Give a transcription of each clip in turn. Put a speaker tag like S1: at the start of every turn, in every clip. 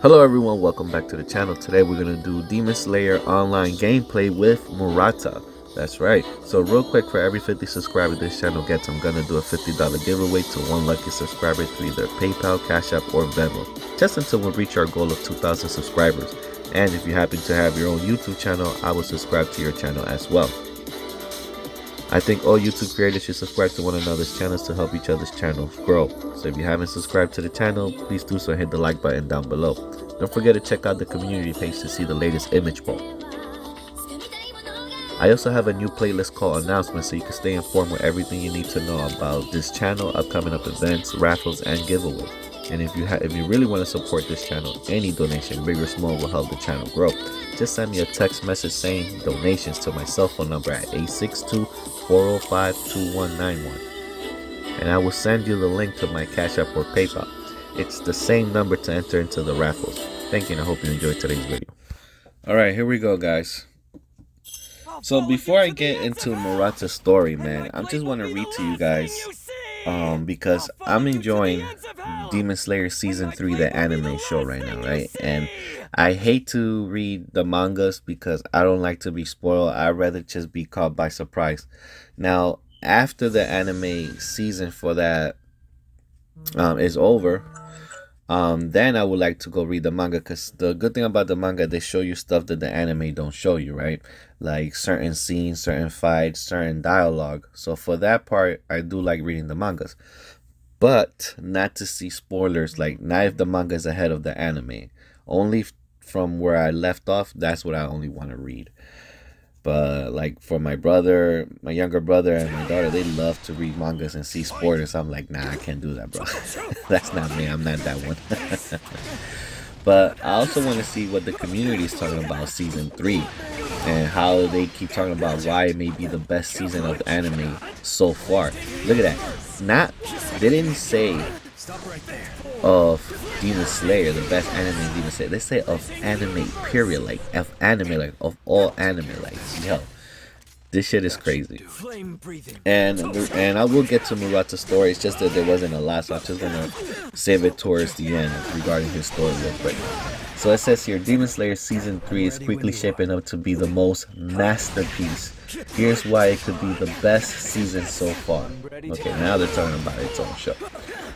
S1: Hello everyone, welcome back to the channel. Today we're going to do Demon Slayer online gameplay with Murata. That's right. So real quick, for every 50 subscribers this channel gets, I'm going to do a $50 giveaway to one lucky subscriber through either PayPal, Cash App, or Venmo. Just until we reach our goal of 2,000 subscribers. And if you happen to have your own YouTube channel, I will subscribe to your channel as well. I think all YouTube creators should subscribe to one another's channels to help each other's channels grow. So if you haven't subscribed to the channel, please do so and hit the like button down below. Don't forget to check out the community page to see the latest image poll. I also have a new playlist called Announcements, so you can stay informed with everything you need to know about this channel, upcoming events, raffles, and giveaways. And if you really want to support this channel, any donation, big or small, will help the channel grow. Just send me a text message saying donations to my cell phone number at 862-405-2191. And I will send you the link to my Cash App or PayPal. It's the same number to enter into the raffles. Thank you, and I hope you enjoyed today's video. Alright, here we go, guys. So before I get into Murata's story, man, I just want to read to you guys because I'm enjoying Demon Slayer Season 3, the anime show right now, right? And I hate to read the mangas because I don't like to be spoiled. I'd rather just be caught by surprise. Now, after the anime season for that is over, then I would like to go read the manga, because the good thing about the manga, they show you stuff that the anime don't show you, right? Like certain scenes, certain fights, certain dialogue. So for that part, I do like reading the mangas, but not to see spoilers. Like, not if the manga is ahead of the anime. Only from where I left off, that's what I only want to read. But like for my brother, my younger brother, and my daughter, they love to read mangas and see spoilers. I'm like, nah, I can't do that, bro. That's not me. I'm not that one. But I also want to see what the community is talking about Season 3 and how they keep talking about why it may be the best season of anime so far. Look at that. They didn't say of Demon Slayer, the best anime Demon Slayer. They say of anime, period. Like, of anime, like, of all anime. Like, yo, this shit is crazy. And I will get to Murata's story. It's just that there wasn't a lot, so I'm just gonna save it towards the end regarding his story real quick. So it says here, Demon Slayer Season 3 is quickly shaping up to be the most masterpiece. Here's why it could be the best season so far. Okay, now they're talking about its own show.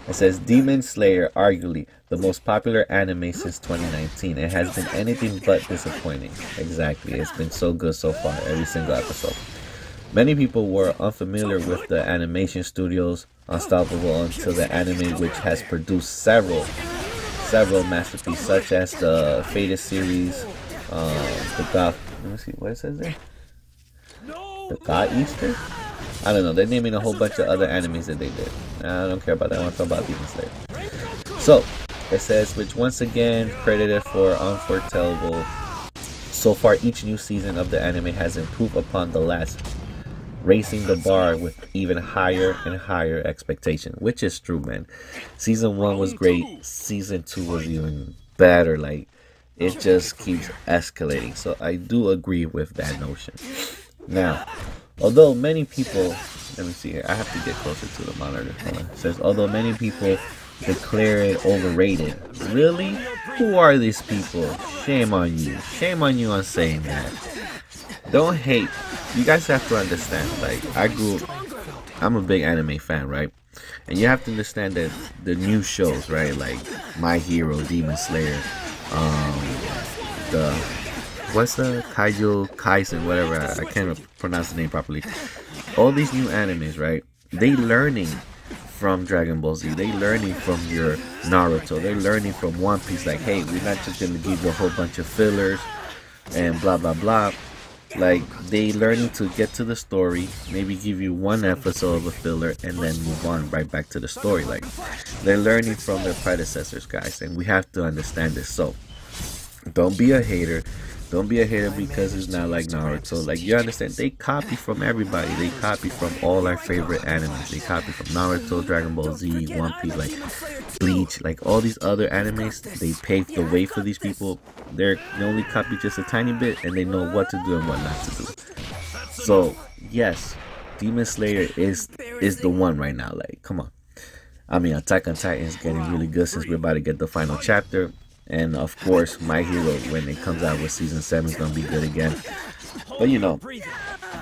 S1: It says, Demon Slayer, arguably the most popular anime since 2019. It has been anything but disappointing. Exactly, it's been so good so far, every single episode. Many people were unfamiliar with the animation studio's Unstoppable until the anime, which has produced several masterpieces, such as the Faded series, the God. Let me see what it says there. The God Easter. I don't know. They're naming a whole bunch of other animes that they did. I don't care about that. I want to talk about Demon Slayer. So it says, which once again credited for unforetellable. So far, each new season of the anime has improved upon the last, raising the bar with even higher and higher expectation, which is true, man. Season 1 was great. Season 2 was even better. Like, it just keeps escalating. So I do agree with that notion. Now, although many people, let me see here, I have to get closer to the monitor. It says, although many people declare it overrated. Really? Who are these people? Shame on you. Shame on you on saying that. Don't hate. You guys have to understand, like, I'm a big anime fan, right? And you have to understand that the new shows, right, like My Hero, Demon Slayer, what's the Kaisen, whatever, I can't pronounce the name properly. All these new animes, right, they learning from Dragon Ball Z, they learning from your Naruto, they're learning from One Piece. Like, hey, we're not just gonna give you a whole bunch of fillers and blah blah blah. Like, they learning to get to the story, maybe give you one episode of a filler and then move on right back to the story. Like, they're learning from their predecessors, guys, and we have to understand this. So don't be a hater. Don't be a hater because it's not like Naruto. Like, you understand, they copy from everybody. They copy from all our favorite animes. They copy from Naruto, Dragon Ball Z, One Piece, like Bleach, like all these other animes. They paved the way for these people. They only copy just a tiny bit, and they know what to do and what not to do. So yes, Demon Slayer is the one right now. Like, come on. I mean, Attack on Titan is getting really good since we're about to get the final chapter. And of course, My Hero, when it comes out with season 7, is gonna be good again. But you know,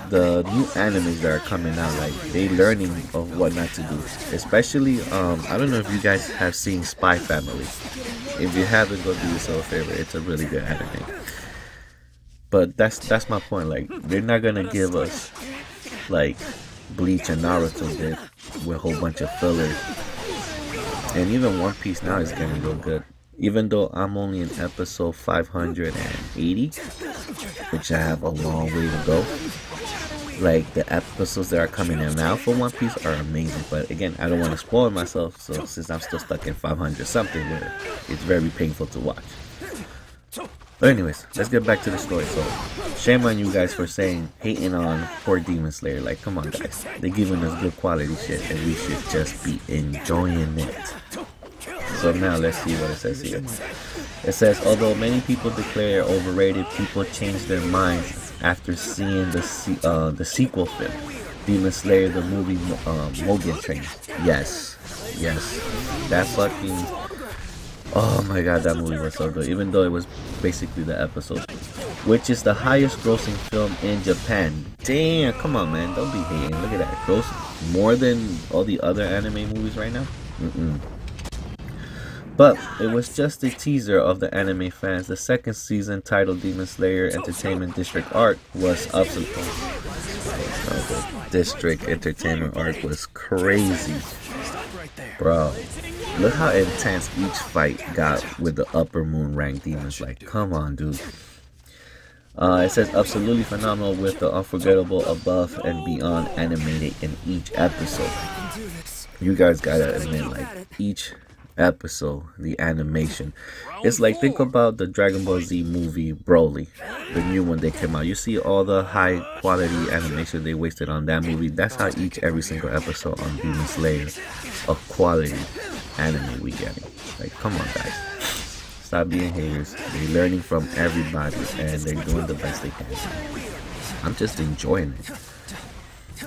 S1: the new animes that are coming out, like they learning of what not to do. Especially, I don't know if you guys have seen Spy Family. If you haven't, go do yourself a favor. It's a really good anime. But that's my point. Like they're not gonna give us like Bleach and Naruto did with a whole bunch of fillers. And even One Piece now is getting real good. Even though I'm only in episode 580, which I have a long way to go. Like the episodes that are coming in now for One Piece are amazing. But again, I don't want to spoil myself. So since I'm still stuck in 500 something, where it's very painful to watch. But anyways, let's get back to the story. So, shame on you guys for hating on poor Demon Slayer. Like, come on guys. They're giving us good quality shit and we should just be enjoying it. So now let's see what it says here. It says, although many people declare overrated, people change their minds after seeing the sequel film, Demon Slayer, the movie Mugen Train. Yes. That fucking... Oh my god, that movie was so good, even though it was basically the episode, which is the highest grossing film in Japan. Damn, come on man, don't be hating. Look at that, gross more than all the other anime movies right now. But it was just a teaser of the anime fans. The second season, titled Demon Slayer Entertainment District Arc, was absolute. The District Entertainment Arc was crazy, bro. Look how intense each fight got with the upper moon rank demons. Like, come on, dude. It says absolutely phenomenal with the unforgettable above and beyond animated in each episode. You guys gotta admit, like, each episode, the animation. It's like, think about the Dragon Ball Z movie Broly, the new one that came out. You see all the high quality animation they wasted on that movie. That's how every single episode on Demon Slayer of quality anime we getting. Like, come on guys, stop being haters. They're learning from everybody and they're doing the best they can. I'm just enjoying it.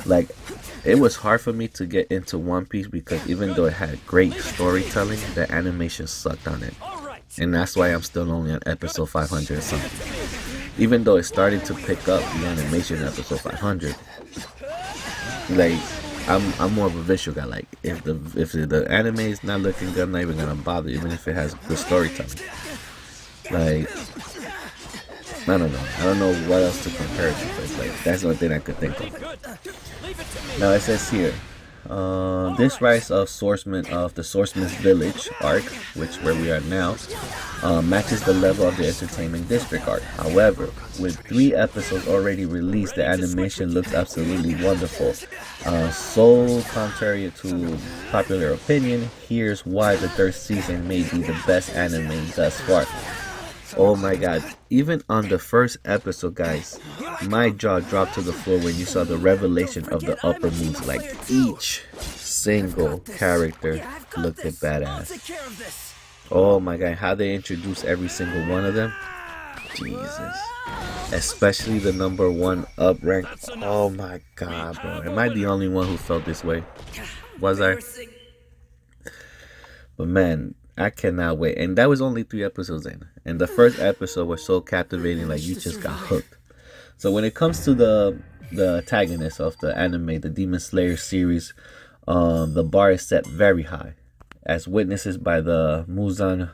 S1: Like, it was hard for me to get into One Piece because even though it had great storytelling, the animation sucked on it. And that's why I'm still only on episode 500 or something. Even though it started to pick up the animation in episode 500. Like, I'm more of a visual guy. Like, if the anime is not looking good, I'm not even gonna bother, even if it has good storytelling. Like, I don't know what else to compare it to, but like, that's the only thing I could think of. Now it says here, this rise of the Swordsman's Village arc, which where we are now, matches the level of the Entertainment District arc. However, with 3 episodes already released, the animation looks absolutely wonderful. So contrary to popular opinion, here's why the 3rd season may be the best anime thus far. Oh my god, even on the 1st episode, guys, my jaw dropped to the floor when you saw the revelation of the upper moons. Like, each single character looked badass. Oh my god, how they introduce every single one of them. Jesus. Especially the number 1 up rank. Oh my god, bro. Am I the only one who felt this way? Was I? But man, I cannot wait. And that was only 3 episodes in. And the 1st episode was so captivating, like you just got hooked. So when it comes to the antagonist of the anime, the Demon Slayer series, the bar is set very high, as witnesses by the Muzan.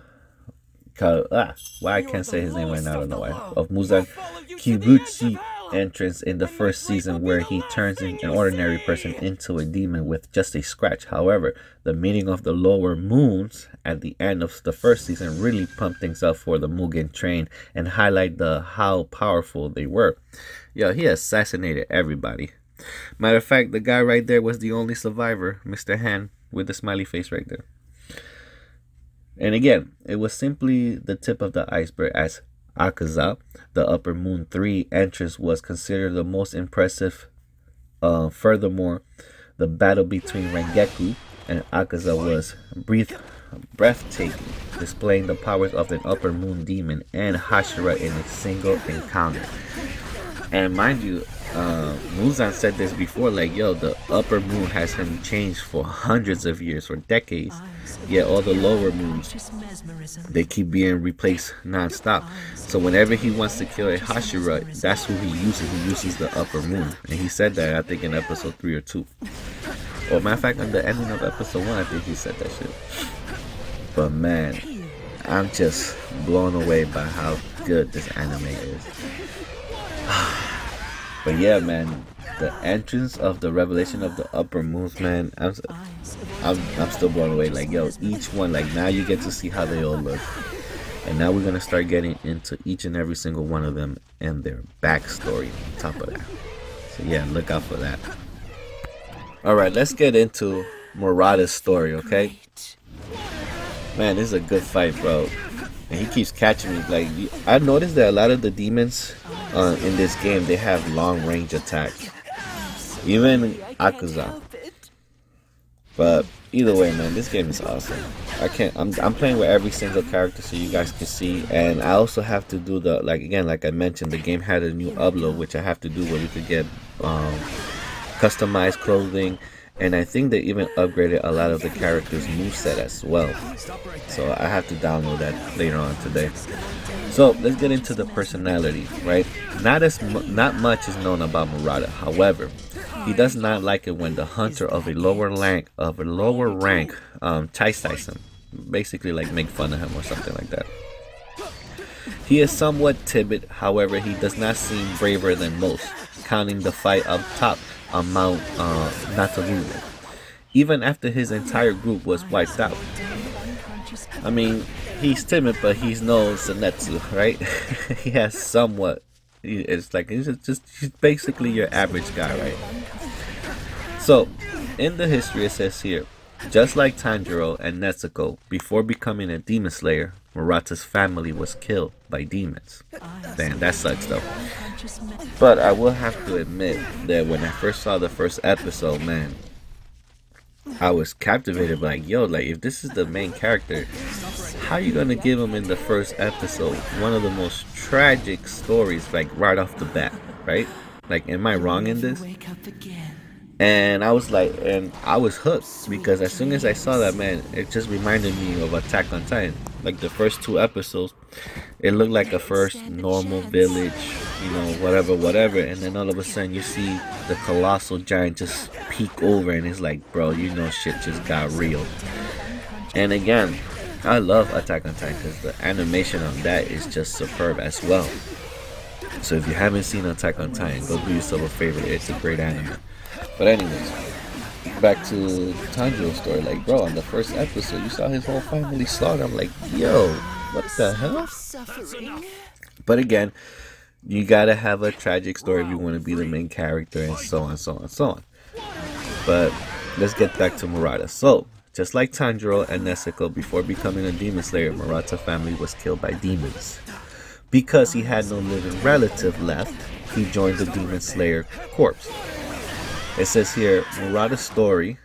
S1: Why I can't say his name right now, I don't know why. Of Muzan Kibutsu entrance in the 1st season, where he turns an ordinary person into a demon with just a scratch. However, the meeting of the lower moons at the end of the 1st season really pumped things up for the Mugen Train and highlight how powerful they were. Yo, he assassinated everybody. Matter of fact, the guy right there was the only survivor, Mr. Han, with the smiley face right there. And again, it was simply the tip of the iceberg, as Akaza, the Upper Moon 3 entrance, was considered the most impressive. Furthermore, the battle between Rengeku and Akaza was breathtaking, displaying the powers of an Upper Moon demon and Hashira in a single encounter. And mind you, Muzan said this before, like, yo, the upper moon has him changed for hundreds of years or decades, yet all the lower moons, they keep being replaced non-stop. So whenever he wants to kill a Hashira, that's who he uses the upper moon. And he said that, I think, in episode 3 or 2. Or matter of fact, on the ending of episode 1, I think he said that shit. But man, I'm just blown away by how good this anime is. But yeah, man, the entrance of the revelation of the upper moons, man, I'm still blown away. Like, yo, each one, like, now you get to see how they all look, and now we're gonna start getting into each and every single one of them and their backstory on top of that. So yeah, look out for that. All right, let's get into Murata's story, okay? Man, this is a good fight, bro. And he keeps catching me. Like, I noticed that a lot of the demons in this game, they have long range attacks. Even Akuza. But either way, man, this game is awesome. I'm playing with every single character so you guys can see. And I also have to do the, like, again, like I mentioned, the game had a new upload, which I have to do where we could get customized clothing. And I think they even upgraded a lot of the characters' moveset as well. So I have to download that later on today. So let's get into the personality, right? Not much is known about Murata. However, he does not like it when the hunter of a lower rank chastise him, basically like make fun of him or something like that. He is somewhat timid. However, he does not seem braver than most, counting the fight up top on Mount Nataru, even after his entire group was wiped out. I mean, he's timid, but he's no Senetsu, right? He has somewhat. It's like he's basically your average guy, right? So, in the history, it says here, just like Tanjiro and Nezuko, before becoming a demon slayer, Murata's family was killed by demons. Damn, that sucks though. But I will have to admit that when I first saw the first episode, man, I was captivated. Like, yo, like, if this is the main character, how you gonna give him in the first episode one of the most tragic stories, like right off the bat, right? Like, am I wrong in this? And I was like, and I was hooked, because as soon as I saw that, man, it just reminded me of Attack on Titan. Like the first 2 episodes, it looked like a first normal village, you know, whatever, and then all of a sudden you see the colossal giant just peek over, and it's like, bro, you know, shit just got real. And again, I love Attack on Titan because the animation on that is just superb as well. So if you haven't seen Attack on Titan, go do yourself a favor. It's a great anime. But anyways, back to Tanjiro's story. Like, bro, on the first episode, you saw his whole family slaughtered. I'm like, yo, what the hell? But again, you gotta have a tragic story if you want to be the main character, and so on, so on, so on. But let's get back to Murata. So, just like Tanjiro and Nezuko, before becoming a demon slayer, Murata's family was killed by demons. Because he had no living relative left, he joined the demon slayer corps. It says here, Murata's story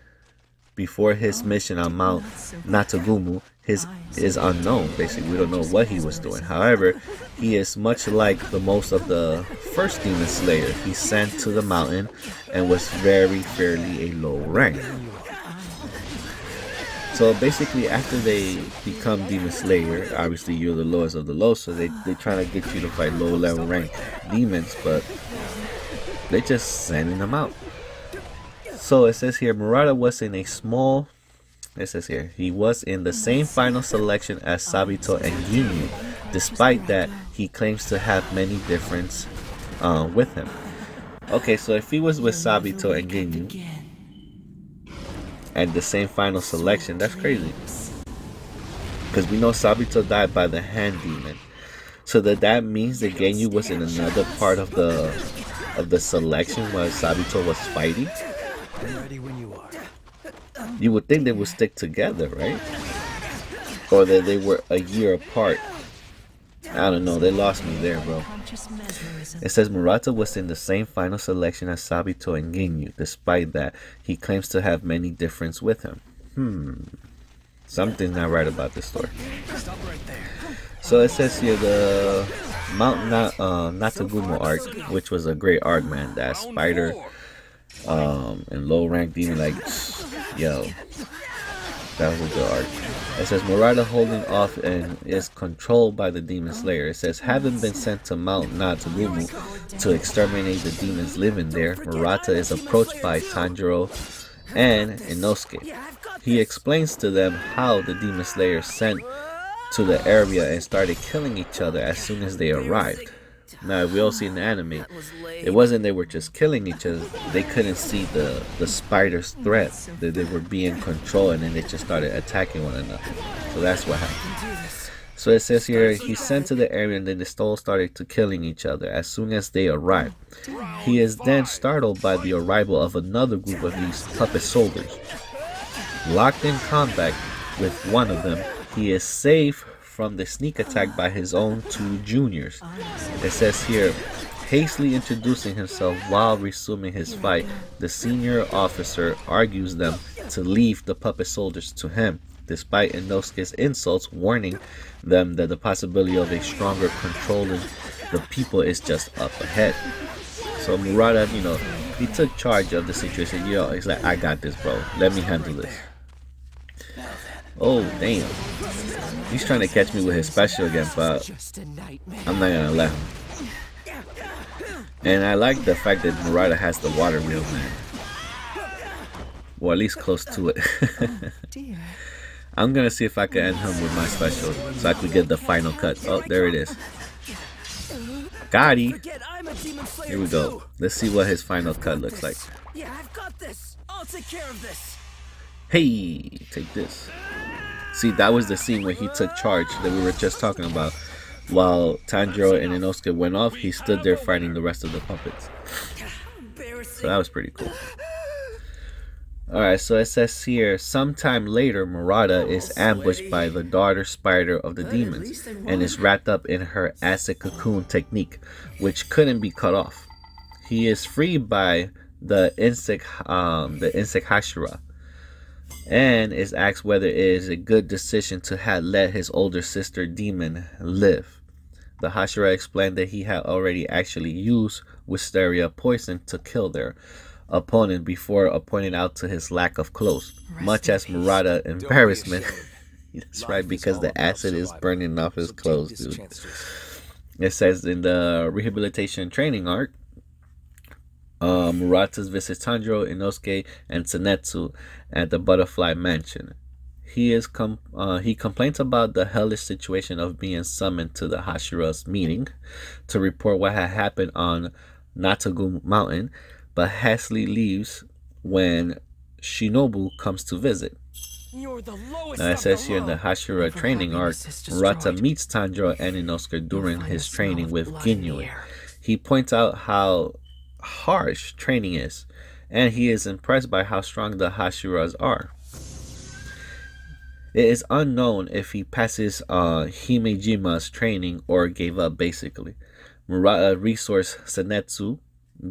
S1: before his mission on Mount Natagumu is unknown. Basically, we don't know what he was doing. However, he is much like the most of the first demon slayer. He sent to the mountain and was fairly a low rank. So basically, after they become demon slayer, obviously you're the lowest of the low, so they trying to get you to fight low level rank demons, but they just sending them out. So it says here, Murata was in a small, it says here, he was in the same final selection as Sabito and Ginyu. Despite that, he claims to have many differences with him. Okay, so if he was with Sabito and Ginyu at the same final selection, that's crazy. Because we know Sabito died by the hand demon. So that means that Ginyu was in another part of the selection while Sabito was fighting?
S2: I'm ready when you are.
S1: You would think they would stick together, right? Or that they were a year apart. I don't know, they lost me there, bro. It says Murata was in the same final selection as Sabito and Ginyu. Despite that, he claims to have many differences with him. Something's not right about this story.
S2: Stop right there.
S1: So it says here, the Natagumo arc, which was a great arc, man. That spider and low rank demon, like, yo, that was a good arc. It says Murata holding off and is controlled by the demon slayer. It says having been sent to Mount Natagumo to exterminate the demons living there, Murata is approached by Tanjiro and Inosuke. He explains to them how the demon slayer sent to the area and started killing each other as soon as they arrived. Now, we all see in the anime, it wasn't they were just killing each other, they couldn't see the spider's threat, that they were being controlled, and then they just started attacking one another. So that's what happened. So it says here, he sent to the area and then the all started to killing each other as soon as they arrived. He is then startled by the arrival of another group of these puppet soldiers. Locked in combat with one of them, he is saved from the sneak attack by his own two juniors. It says here, hastily introducing himself while resuming his fight, the senior officer argues them to leave the puppet soldiers to him, despite Inosuke's insults, warning them that the possibility of a stronger controlling the people is just up ahead. So Murata, you know, he took charge of the situation. Yo, he's like, I got this, bro. Let me handle this. Oh, damn. He's trying to catch me with his special again, but I'm not gonna let him. And I like the fact that Murata has the water wheel, man. Or at least close to it. I'm gonna see if I can end him with my special so I could get the final cut. Oh, there it is. Got he. Here we go. Let's see what his final cut looks like.
S2: Yeah, I've got this. I'll take care of this.
S1: Hey, take this. See, that was the scene where he took charge that we were just talking about. While Tanjiro and Inosuke went off, he stood there fighting the rest of the puppets. So that was pretty cool. Alright, so it says here, sometime later, Murata is ambushed by the daughter spider of the demons and is wrapped up in her acid cocoon technique, which couldn't be cut off. He is freed by the insect Hashira, and is asked whether it is a good decision to have let his older sister demon live. The Hashira explained that he had already actually used wisteria poison to kill their opponent before pointing out to his lack of clothes, much as Murata embarrassment. That's right, because the acid is burning off his clothes, dude. It says in the rehabilitation training arc, Murata's visits Tanjiro, Inosuke, and Tsunetsu at the Butterfly Mansion. He complains about the hellish situation of being summoned to the Hashira's meeting to report what had happened on Natagumo Mountain, but hastily leaves when Shinobu comes to visit. Now it says here in the Hashira training arc, Murata meets Tanjiro and Inosuke during his training with Ginyu. He points out how harsh training is, and he is impressed by how strong the Hashiras are. It is unknown if he passes Himejima's training or gave up basically. Murata resourced Tsunetsu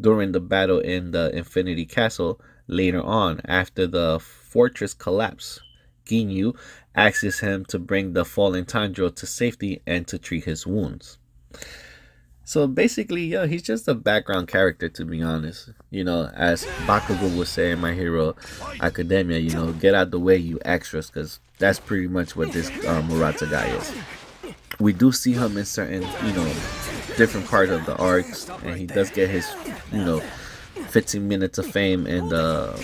S1: during the battle in the Infinity Castle later on after the fortress collapsed. Ginyu asks him to bring the fallen Tanjiro to safety and to treat his wounds. So basically, yeah, he's just a background character, to be honest. You know, as Bakugo would say in My Hero Academia, you know, get out the way, you extras, because that's pretty much what this Murata guy is. We do see him in certain, you know, different parts of the arcs, and he does get his, you know, 15 minutes of fame in the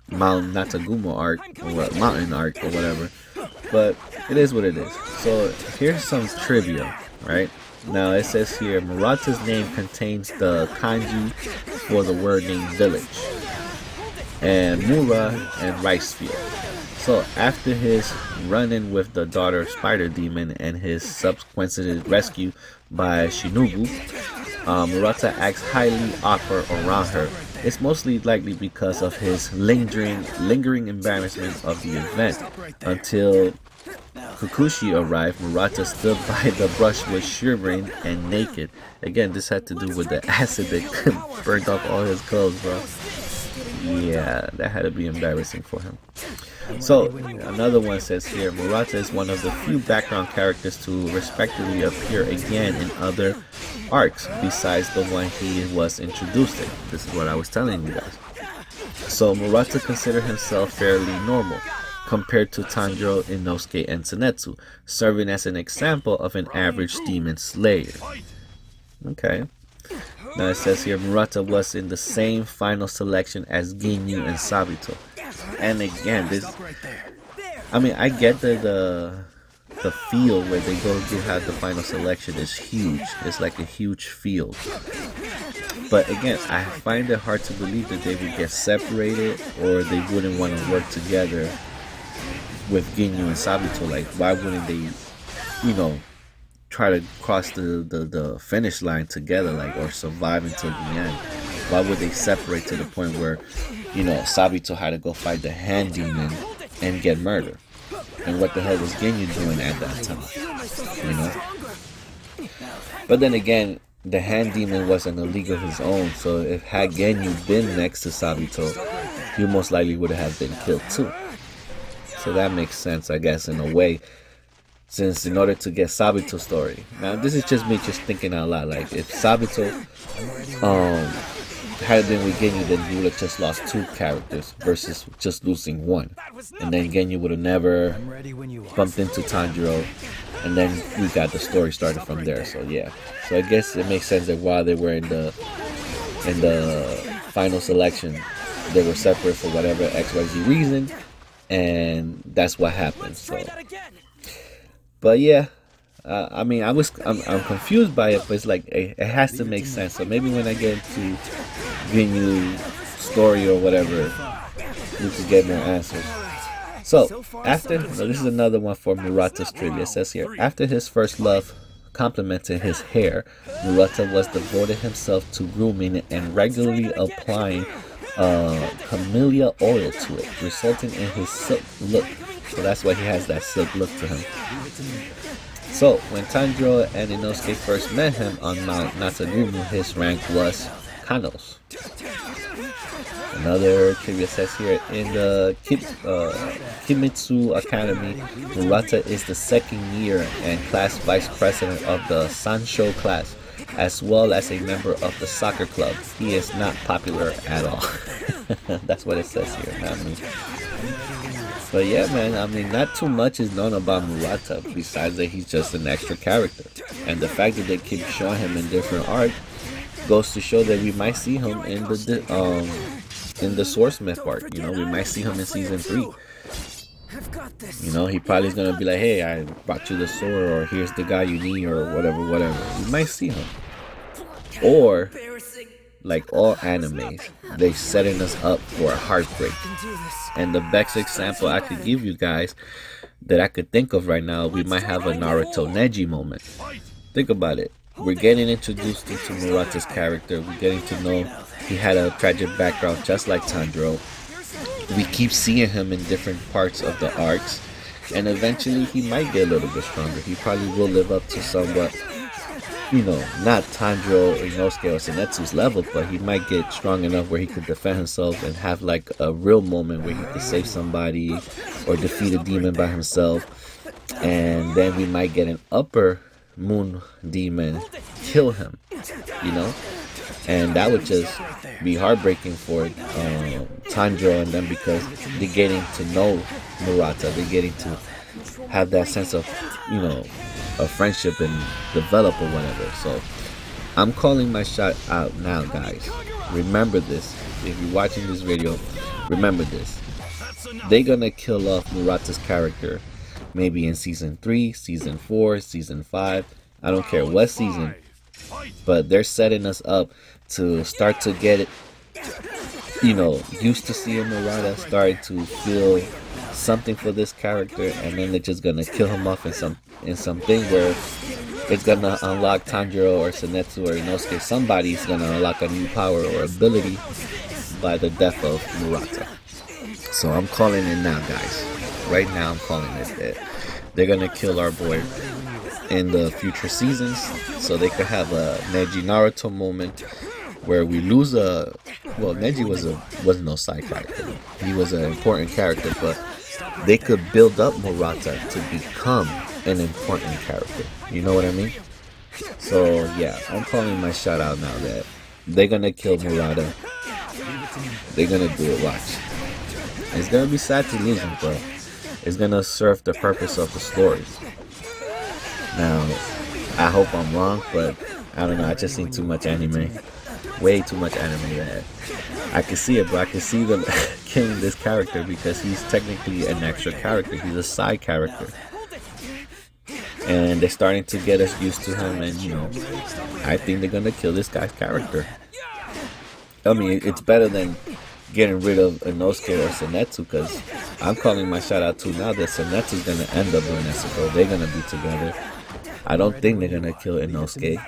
S1: Mount Natagumo arc, or Mountain arc, or whatever. But it is what it is. So here's some trivia, right? Now it says here, Murata's name contains the kanji for the word name village, and Mura and rice field. So after his run-in with the daughter spider demon and his subsequent rescue by Shinobu, Murata acts highly awkward around her. It's mostly likely because of his lingering embarrassment of the event. Until Kukushi arrived, Murata stood by the brushwood shivering and naked. Again, this had to do with the acid that burned off all his clothes, bro. Yeah, that had to be embarrassing for him. So, another one says here, Murata is one of the few background characters to respectively appear again in other arcs besides the one he was introduced in. This is what I was telling you guys. So, Murata considered himself fairly normal compared to Tanjiro, Inosuke, and Zenitsu, serving as an example of an average demon slayer. Okay. Now it says here, Murata was in the same final selection as Ginyu and Sabito. And again, this, I mean, I get that the field where they go to have the final selection is huge. It's like a huge field. But again, I find it hard to believe that they would get separated or they wouldn't want to work together with Ginyu and Sabito. Like, why wouldn't they, you know, try to cross the finish line together, like, or survive until the end? Why would they separate to the point where, you know, Sabito had to go fight the hand demon and get murdered? And what the hell was Ginyu doing at that time? You know? But then again, the hand demon wasn't a league of his own, so if had Ginyu been next to Sabito, he most likely would have been killed too. So that makes sense, I guess, in a way, since in order to get Sabito's story. Now, this is just me just thinking out loud. Like, if Sabito had been with Ginyu, then he would have just lost 2 characters versus just losing 1. And then Ginyu would have never bumped into Tanjiro, and then we got the story started from there. So yeah. So I guess it makes sense that while they were in the final selection, they were separate for whatever XYZ reason, and that's what happened. So, but yeah, I mean, I'm confused by it, but it's like it has to make sense. So maybe when I get into Ginyu's story or whatever, we could get more answers. So after, this is another one for Murata's trivia. It says here, after his first love complemented his hair, Murata was devoted himself to grooming and regularly applying camellia oil to it, resulting in his silk look. So that's why he has that silk look to him. So when Tanjiro and Inosuke first met him on Mount Natsugumu, his rank was Kanos. Another trivia says here, in the Kimitsu Academy, Murata is the second year and class vice president of the Sansho class, as well as a member of the soccer club. He is not popular at all. That's what it says here, not me. But yeah, man, I mean, not too much is known about Murata, besides that he's just an extra character. And the fact that they keep showing him in different art goes to show that we might see him in the Swordsmith arc. You know, we might see him in season 3. You know, he probably is gonna be like, hey, I brought you the sword, or here's the guy you need, or whatever. We might see him. Or, like all animes, they're setting us up for a heartbreak. And the best example I could give you guys that I could think of right now, we might have a Naruto Neji moment. Think about it. We're getting introduced into Murata's character. We're getting to know he had a tragic background just like Tanjiro. We keep seeing him in different parts of the arcs, and eventually he might get a little bit stronger. He probably will live up to somewhat, you know, not Tanjiro, Inosuke, or Zenitsu's level, but he might get strong enough where he could defend himself and have like a real moment where he could save somebody or defeat a demon by himself. And then we might get an upper moon demon kill him, you know, and that would just be heartbreaking for Tanjiro and them, because they're getting to know Murata, they're getting to have that sense of, you know, a friendship and develop or whatever. So I'm calling my shot out now, guys. Remember this. If you're watching this video, remember this. They're gonna kill off Murata's character maybe in season 3, season 4, season 5. I don't care what season, but they're setting us up to start to get it, you know, used to seeing Murata, starting to feel something for this character, and then they're just gonna kill him off in something where it's gonna unlock Tanjiro or Zenitsu or Inosuke. Somebody's gonna unlock a new power or ability by the death of Murata. So I'm calling it now, guys. Right now, I'm calling it that they're gonna kill our boy in the future seasons, so they could have a Neji Naruto moment where we lose a well, Neji was no side character. He was an important character, but they could build up Murata to become an important character. You know what I mean? So yeah, I'm calling my shot out now that they're gonna kill Murata. They're gonna do it. Watch. It's gonna be sad to lose him, but it's gonna serve the purpose of the story. Now, I hope I'm wrong, but I don't know. I just seen too much anime, way too much anime that I can see it, but I can see them killing this character because he's technically an extra character. He's a side character, and they're starting to get us used to him. And you know, I think they're gonna kill this guy's character. I mean, it's better than getting rid of Inosuke or Senetsu, because I'm calling my shot out too now that Senetsu's gonna end up with Nezuko. They're gonna be together. I don't think they're gonna kill Inosuke.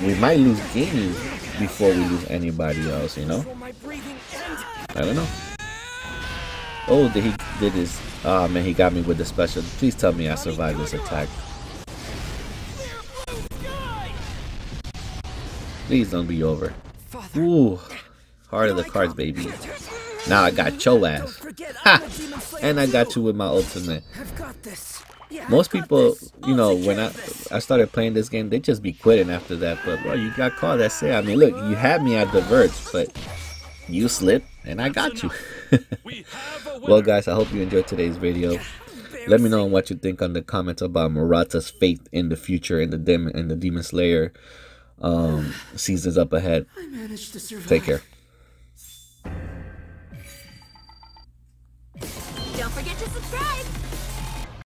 S1: We might lose Ginyu before we lose anybody else, you know? I don't know. Oh, did his... Oh man, he got me with the special. Please tell me I survived this attack. Please don't be over. Ooh. Heart of the cards, baby. Now I got your ass. Ha! And I got you with my ultimate. Most people, you know, when I started playing this game, they just be quitting after that. But bro, you got caught. That's it. I mean, look, you had me at the verge, but you slipped, and I got you. Well, guys, I hope you enjoyed today's video. Let me know what you think on the comments about Murata's fate in the future in the Demon Slayer seasons up ahead. Take care.
S3: Don't forget to subscribe!